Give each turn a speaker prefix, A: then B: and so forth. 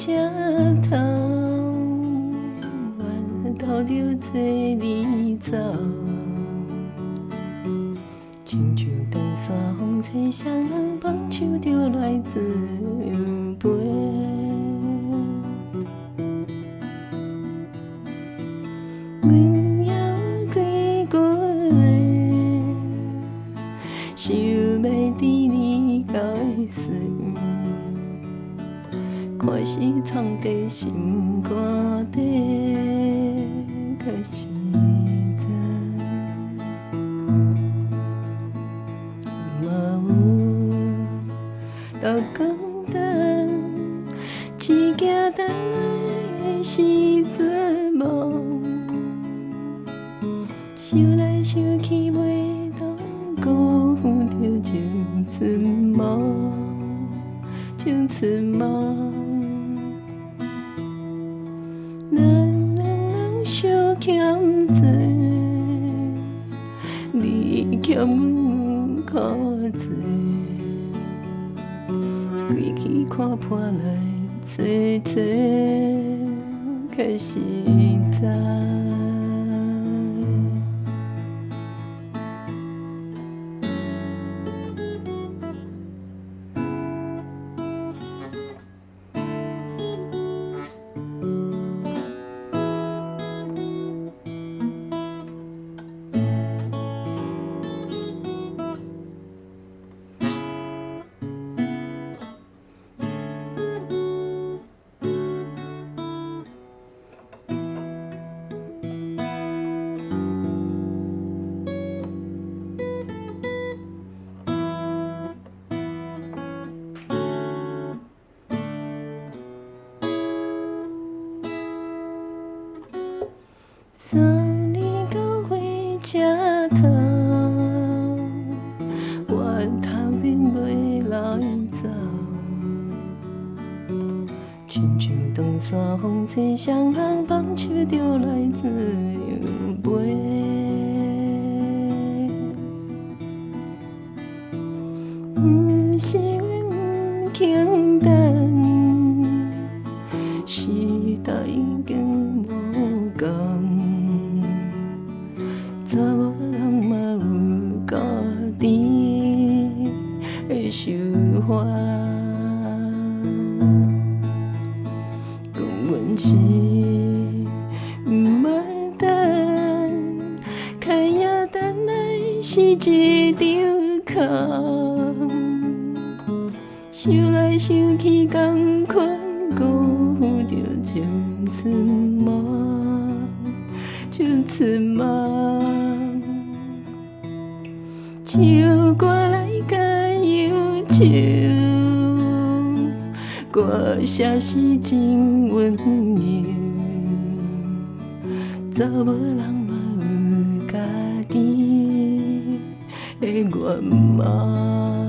A: 车头，我偷着坐你走，亲像长山风吹双人放手就来自飞。阮还有几句话，想要伫你到的时，看是藏在心肝底，可是知嘛有豆光灯，一件等来的是做梦。想来想去袂当辜负着情春梦，情春梦。咱两人相欠债，你欠阮有苦罪，归去看破来找找，可是知。送你到火车头，我头远袂来走，亲像长山风吹双人放手就来自由飞。不是阮不肯等，时代已经无共。查某人嘛有家己的想法，讲阮是不茫等，开夜等来是一场空。想来想去同款，辜负着情春梦，情春梦。唱歌来甲忧愁，歌声是真温柔，查某人嘛有家己的愿望。